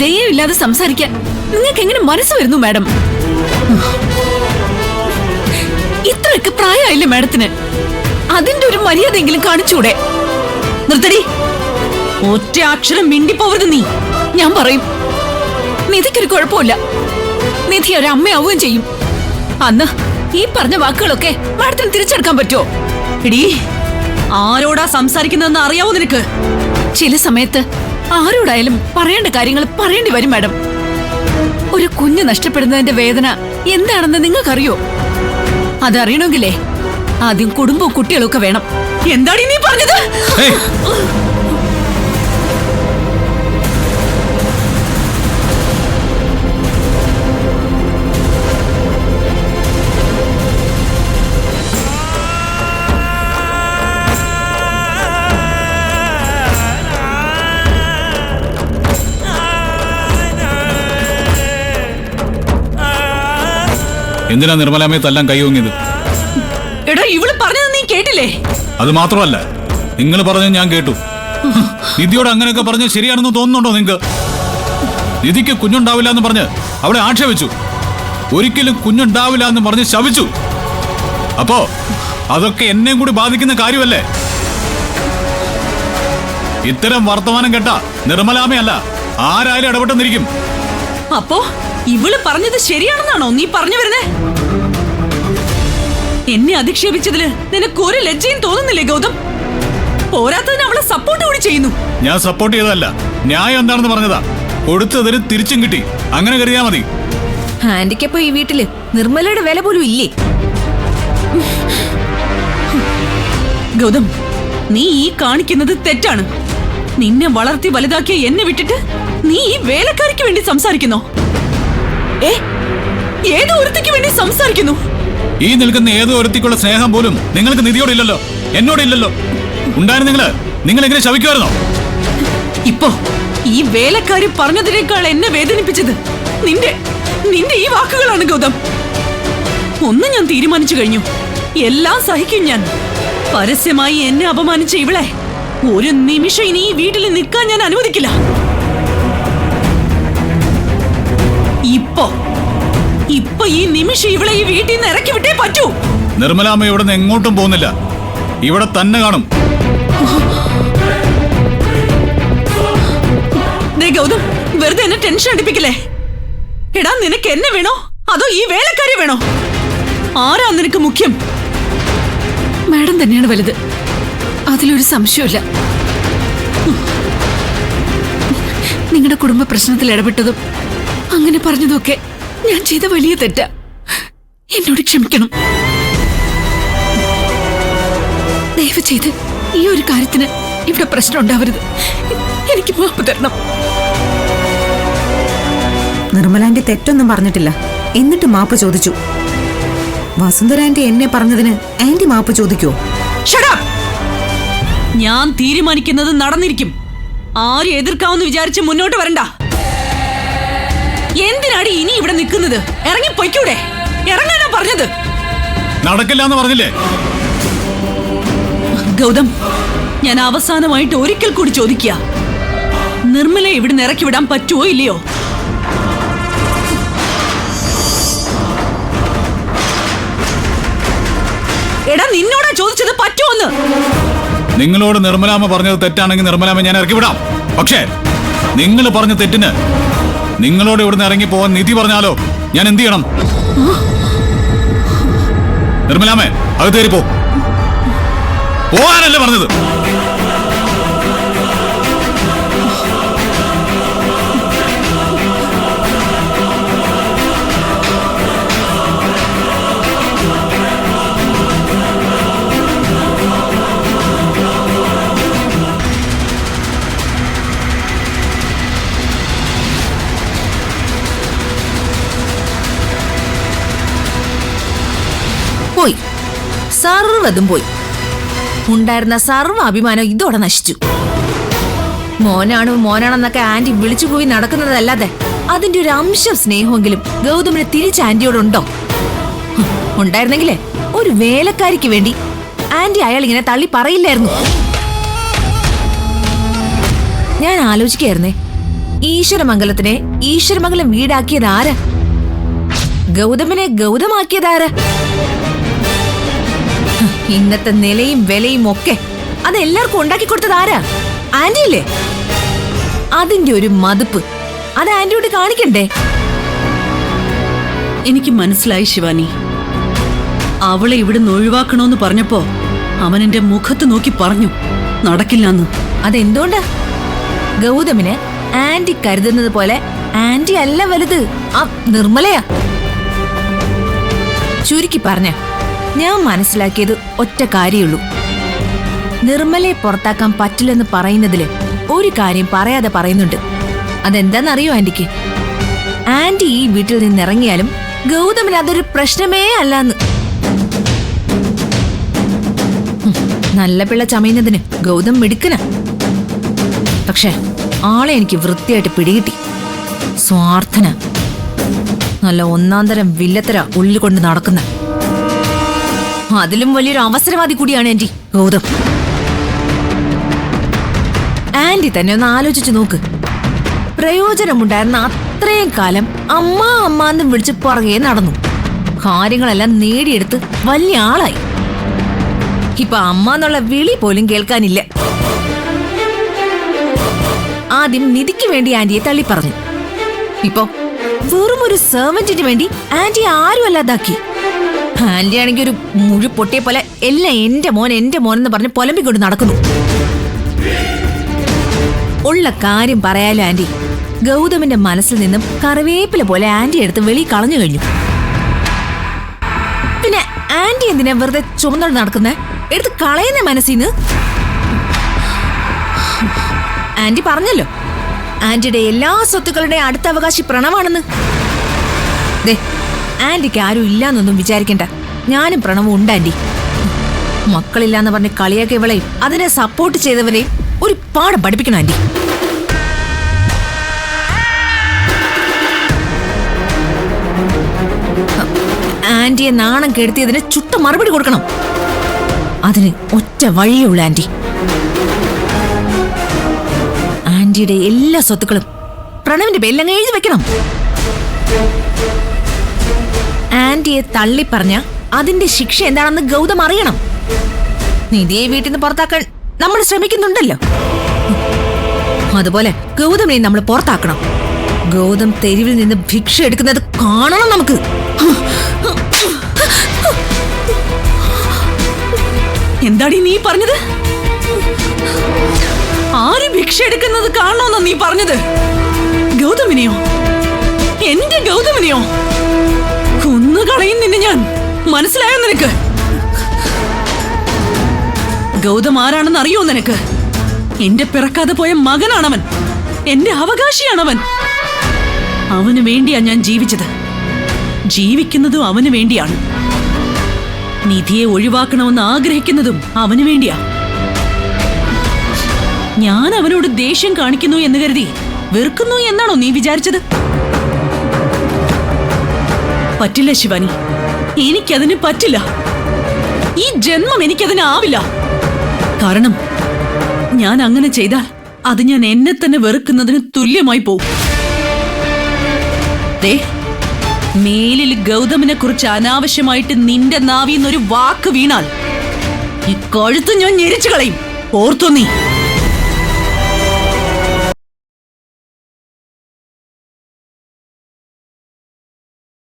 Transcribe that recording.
ദയയില്ലാതെ സംസാരിക്കാൻ നിങ്ങൾക്ക് എങ്ങനെ മനസ്സ് വരുന്നു മാഡം? ഇത്രയൊക്കെ പ്രായമായില്ലേ മാഡത്തിന്? അതിന്റെ ഒരു മര്യാദയെങ്കിലും കാണിച്ചൂടെ? നിർത്തടി. ഒറ്റ അക്ഷരം മിണ്ടിപ്പോവരുത് നീ. ഞാൻ പറയും, നിധിക്കൊരു കുഴപ്പമില്ല. നിധി ഒരു അമ്മയാവുകയും ചെയ്യും. അന്ന് ഈ പറഞ്ഞ വാക്കുകളൊക്കെ മാഡത്തിന് തിരിച്ചെടുക്കാൻ പറ്റുമോ? എടീ, ആരോടാ സംസാരിക്കുന്നതെന്ന് അറിയാവോ നിനക്ക്? ചില സമയത്ത് ആരോടായാലും പറയേണ്ട കാര്യങ്ങൾ പറയേണ്ടി വരും മാഡം. ഒരു കുഞ്ഞ് നഷ്ടപ്പെടുന്നതിന്റെ വേദന എന്താണെന്ന് നിങ്ങൾക്കറിയോ? അതറിയണമെങ്കിലേ ആദ്യം കുടുംബവും കുട്ടികളും ഒക്കെ വേണം. എന്താടി നീ പറഞ്ഞത്? എന്തിനാ നിർമ്മലാമ്മയെ തല്ലാൻ കൈയൊങ്ങിയത്? എടാ, ഇവള് പറഞ്ഞത് നീ കേട്ടില്ലേ? അത് മാത്രമല്ല, നിങ്ങൾ പറഞ്ഞത് ഞാൻ കേട്ടു. നിധിയോട് അങ്ങനെയൊക്കെ പറഞ്ഞ് ശരിയാണെന്ന് തോന്നുന്നുണ്ടോ നിങ്ങൾക്ക്? നിധിക്ക് കുഞ്ഞുണ്ടാവില്ല എന്ന് പറഞ്ഞ് അവളെ ആക്ഷേപിച്ചു. ഒരിക്കലും കുഞ്ഞുണ്ടാവില്ല എന്ന് പറഞ്ഞ് ശപിച്ചു. അപ്പോ അതൊക്കെ എന്നെയും കൂടി ബാധിക്കുന്ന കാര്യമല്ലേ? ഇത്തരം വർത്തമാനം കേട്ട നിർമ്മലാമ്മയല്ല ആരായാലും ഇടപെട്ടെന്നിരിക്കും. അപ്പോ ഇവള് പറഞ്ഞത് ശരിയാണെന്നാണോ നീ പറഞ്ഞു വരുന്നേ? എന്നെ അധിക്ഷേപിച്ചതില് നിനക്ക് ഒരു ലജ്ജയും തോന്നുന്നില്ലേ ഗൗതം? പോരാത്തതിന് അവളെ സപ്പോർട്ട് കൂടി ചെയ്യുന്നു. ഞാൻ സപ്പോർട്ട് ചെയ്തതല്ല, ന്യായം എന്താണെന്ന് പറഞ്ഞതാ. കൊടുത്തതിന് തിരിച്ചും കിട്ടി, അങ്ങനെ കരുതിയാ മതി. ആന്റിക്കപ്പോ ഈ വീട്ടില് നിർമ്മലയുടെ വില പോലും ഇല്ലേ? ഗൗതം, നീ ഈ കാണിക്കുന്നത് തെറ്റാണ്. നിന്നെ വളർത്തി വലുതാക്കിയ എന്നെ വിട്ടിട്ട് നീ ഈ വേലക്കാരിക്ക് വേണ്ടി സംസാരിക്കുന്നോ? ഏതോ ഒരുത്തിക്ക് വേണ്ടി സംസാരിക്കുന്നു? ഈ നിൽക്കുന്ന ഏതോ ഒരുത്തിക്കുള്ള സ്നേഹം പോലും നിങ്ങൾക്ക് നിധിയോടില്ലല്ലോ, എന്നോടില്ലല്ലോ. ഉണ്ടായിരുന്നെങ്കില് നിങ്ങൾ എങ്ങനെ ശവിക്കുമായിരുന്നോ? ഇപ്പോ ഈ വേലക്കാരി പറഞ്ഞതിനേക്കാൾ എന്നെ വേദനിപ്പിച്ചത് നിന്റെ ഈ വാക്കുകളാണ് ഗൗതം. ഒന്ന് ഞാൻ തീരുമാനിച്ചു കഴിഞ്ഞു, എല്ലാം സഹിക്കും ഞാൻ. പരസ്യമായി എന്നെ അപമാനിച്ച ഇവളെ ഒരു നിമിഷം ഇനി ഈ വീട്ടിൽ നിൽക്കാൻ ഞാൻ അനുവദിക്കില്ല. ഇപ്പൊ ഈ നിമിഷം ഇവളെ ഈ വീട്ടിൽ നിന്ന് ഇറക്കി വിട്ടേ പറ്റൂ. നിർമ്മലാമ്മ ഇവിടെ നിന്ന് എങ്ങോട്ടും പോകുന്നില്ല, ഇവിടെ തന്നെ കാണും. ഗൗതം, വെറുതെ എന്നെ ടെൻഷൻ അടിപ്പിക്കില്ലേ? എടാ, നിനക്ക് എന്നെ വേണോ അതോ ഈ വേലക്കാരി വേണോ? ആരാ നിനക്ക് മുഖ്യം? മാഡം തന്നെയാണ് വലുത്, അതിലൊരു സംശയമില്ല. നിങ്ങളുടെ കുടുംബ പ്രശ്നത്തിൽ ഇടപെട്ടതും അങ്ങനെ പറഞ്ഞതൊക്കെ ഞാൻ ചെയ്ത വലിയ തെറ്റാ. എന്നോട് ക്ഷമിക്കണം. ദയവ് ചെയ്ത് ഈ ഒരു കാര്യത്തിന് ഇവിടെ പ്രശ്നം ഉണ്ടാവരുത്. എനിക്ക് മാപ്പ് തരണം. നിർമ്മലാന്റി തെറ്റൊന്നും പറഞ്ഞിട്ടില്ല, എന്നിട്ട് മാപ്പ് ചോദിച്ചു. വസുന്ധരാന്റി എന്നെ പറഞ്ഞതിന് ആന്റി മാപ്പ് ചോദിക്കോ? ഞാൻ തീരുമാനിക്കുന്നത് നടന്നിരിക്കും. ആരും എതിർക്കാവെന്ന് വിചാരിച്ച് മുന്നോട്ട് വരണ്ട. എന്തിനാടി ഇനി ഇവിടെ നിൽക്കുന്നത്? ഇറങ്ങി പൊയ്ക്കൂടെ? ഇറങ്ങാനാ പറഞ്ഞത്. നടക്കില്ല എന്ന് പറഞ്ഞില്ലേ? ഗൗതം, ഞാൻ അവസാനമായിട്ട് ഒരിക്കൽ കൂടി ചോദിക്കുക, നിർമ്മലെ ഇവിടെ ഇറക്കി വിടാൻ പറ്റുമോ ഇല്ലയോ? എടാ, നിന്നോടാ ചോദിച്ചത്, പറ്റുമോന്ന്? നിങ്ങളോട് നിർമ്മലാമ്മ പറഞ്ഞത് തെറ്റാണെങ്കിൽ നിർമ്മലാമ്മ ഞാൻ ഇറക്കി വിടാം. പക്ഷേ നിങ്ങൾ പറഞ്ഞ തെറ്റിന് നിങ്ങളോട് ഇവിടുന്ന് ഇറങ്ങി പോവാൻ നിധി പറഞ്ഞാലോ ഞാൻ എന്ത് ചെയ്യണം? നിർമ്മലാമ്മേ, അകത്തേറി പോവാനല്ലേ പറഞ്ഞത്? പോയി, സർവ്വതും പോയി. ഉണ്ടായിരുന്ന സർവ്വ അഭിമാനം ഇതോടെ നശിച്ചു. മോനാണെന്നൊക്കെ ആന്റി വിളിച്ചു പോയി നടക്കുന്നതല്ലാതെ അതിന്റെ ഒരു അംശം സ്നേഹമെങ്കിലും ഗൗതമിന് തിരിച്ച് ആന്റിയോടുണ്ടോ? ഉണ്ടായിരുന്നെങ്കിലേ ഒരു വേലക്കാരിക്ക് വേണ്ടി ആന്റി അയാൾ ഇങ്ങനെ തള്ളി പറയില്ലായിരുന്നു. ഞാൻ ആലോചിക്കായിരുന്നേ, ഈശ്വരമംഗലത്തിനെ ഈശ്വരമംഗലം വീടാക്കിയത് ആരാ? ഗൗതമിനെ ഗൗതമാക്കിയതാരാ? ഇന്നത്തെ നിലയും വിലയും ഒക്കെ അതെല്ലാവർക്കും ഉണ്ടാക്കി കൊടുത്തത് ആരാ? ആന്റിയല്ലേ? അതിന്റെ ഒരു മതിപ്പ് അത് ആന്റിയോട് കാണിക്കണ്ടേ? എനിക്ക് മനസ്സിലായി ശിവാനി. അവളെ ഇവിടുന്ന് ഒഴിവാക്കണോന്ന് പറഞ്ഞപ്പോ അവൻ എന്റെ മുഖത്ത് നോക്കി പറഞ്ഞു നടക്കില്ലെന്ന്. അതെന്തുകൊണ്ടാ? ഗൗതമിന് ആന്റി കരുതുന്നത് പോലെ ആന്റി അല്ല വലുത്, ആ നിർമ്മലയാ. ചുരുക്കി പറഞ്ഞ ഞാൻ മനസ്സിലാക്കിയത് ഒറ്റ കാര്യമുള്ളൂ. നിർമ്മലയെ പുറത്താക്കാൻ പറ്റില്ലെന്ന് പറയുന്നതില് ഒരു കാര്യം പറയാതെ പറയുന്നുണ്ട്. അതെന്താന്നറിയോ ആന്റിക്ക്? ആന്റി ഈ വീട്ടിൽ നിന്നിറങ്ങിയാലും ഗൗതമിന് അതൊരു പ്രശ്നമേ അല്ലാന്ന്. നല്ല പിള്ള ചമയുന്നതിന് ഗൗതം മിടുക്കനാ. പക്ഷെ ആളെ എനിക്ക് വൃത്തിയായിട്ട് പിടികിട്ടി. സ്വാർത്ഥന, നല്ല ഒന്നാം തരം വില്ലത്തര ഉള്ളിൽ കൊണ്ട് നടക്കുന്ന. അതിലും വലിയൊരു അവസരവാദി കൂടിയാണ് ആന്റി ഗൗതം. ആന്റി തന്നെ ഒന്ന് ആലോചിച്ചു നോക്ക്. പ്രയോജനമുണ്ടായിരുന്ന അത്രയും കാലം അമ്മ അമ്മ എന്നും വിളിച്ച് പുറകെ നടന്നു. കാര്യങ്ങളെല്ലാം നേടിയെടുത്ത് വലിയ ആളായി. ഇപ്പൊ അമ്മ എന്നുള്ള വിളി പോലും കേൾക്കാനില്ല. ആദ്യം നിധിക്ക് വേണ്ടി ആന്റിയെ തള്ളി പറഞ്ഞു. ഇപ്പൊ വെറും ഒരു സെർവന്റിന് വേണ്ടി ആന്റി ആരും അല്ലാതാക്കി. ആന്റി ആണെങ്കിൽ ഒരു മുഴു പൊട്ടിയെ പോലെ എല്ലാം എന്റെ മോൻ എന്ന് പറഞ്ഞ് പൊലമ്പിക്കൊണ്ട് നടക്കുന്നു. ഉള്ള കാര്യം പറയാലോ ആന്റി, ഗൗതമിന്റെ മനസ്സിൽ നിന്നും കറിവേപ്പില പോലെ ആന്റി എടുത്ത് വെളി കളഞ്ഞു കഴിഞ്ഞു. പിന്നെ ആന്റി എന്തിനാ വെറുതെ ചുമന്നോട് നടക്കുന്നേ? എടുത്ത് കളയുന്ന മനസ്സിന്ന്. ആന്റി പറഞ്ഞല്ലോ ആന്റിയുടെ എല്ലാ സ്വത്തുക്കളുടെ അടുത്ത അവകാശി പ്രണവാണെന്ന്. ദേ, ആന്റിക്ക് ആരും ഇല്ലാന്നൊന്നും വിചാരിക്കണ്ട. ഞാനും പ്രണവും ഉണ്ട് ആന്റി. മക്കളില്ലാന്ന് പറഞ്ഞ് കളിയാക്കിയവളെയും അതിനെ സപ്പോർട്ട് ചെയ്തവരെയും ഒരു പാഠം പഠിപ്പിക്കണം ആന്റി. ആന്റിയെ നാണം കെടുത്തിയതിന് ചുട്ട മറുപടി കൊടുക്കണം. അതിന് ഒറ്റ വഴിയുള്ള ആന്റി. ആന്റിയുടെ എല്ലാ സ്വത്തുക്കളും പ്രണവിന്റെ പേരിലങ്ങ് എഴുതി വെക്കണം. ആന്റിയെ തള്ളിപ്പറഞ്ഞ അതിന്റെ ശിക്ഷ എന്താണെന്ന് ഗൗതം അറിയണം. നിധിയെ വീട്ടിൽ നിന്ന് പുറത്താക്കാൻ നമ്മൾ ശ്രമിക്കുന്നുണ്ടല്ലോ, അതുപോലെ ഗൗതമിനെ നമ്മൾ പുറത്താക്കണം. ഗൗതം തെരുവിൽ നിന്ന് ഭിക്ഷ എടുക്കുന്നത് കാണണം നമുക്ക്. എന്താടി നീ പറഞ്ഞത്? ആര് ഭിക്ഷ എടുക്കുന്നത് കാണണമെന്നാ നീ പറഞ്ഞത്? ഗൗതമിനെയോ? എന്റെ ഗൗതമിനെയോ? കൊന്നുകളയും നിന്നെ ഞാൻ. മനസ്സിലായോ നിനക്ക്? ഗൗതം ആരാണെന്ന് അറിയോ നിനക്ക്? എന്റെ പിറക്കാതെ പോയ മകനാണവൻ. എന്റെ അവകാശിയാണവൻ. അവന് വേണ്ടിയാ ഞാൻ ജീവിച്ചത്. ജീവിക്കുന്നതും അവന് വേണ്ടിയാണ്. നിധിയെ ഒഴിവാക്കണമെന്ന് ആഗ്രഹിക്കുന്നതും അവന് വേണ്ടിയാ. ഞാൻ അവനോട് ദേഷ്യം കാണിക്കുന്നു എന്ന് കരുതി വെറുക്കുന്നു എന്നാണോ നീ വിചാരിച്ചത്? പറ്റില്ല ശിവാനി, എനിക്കതിന് പറ്റില്ല. ഈ ജന്മം എനിക്കതിന് ആവില്ല. കാരണം ഞാൻ അങ്ങനെ ചെയ്താൽ അത് ഞാൻ എന്നെ തന്നെ വെറുക്കുന്നതിന് തുല്യമായി പോകും. മേലിൽ ഗൗതമിനെ കുറിച്ച് അനാവശ്യമായിട്ട് നിന്റെ നാവിന്നൊരു വാക്ക് വീണാൽ ഈ കഴുത്ത് ഞാൻ ഞെരിച്ചു കളയും. ഓർത്തോ നീ?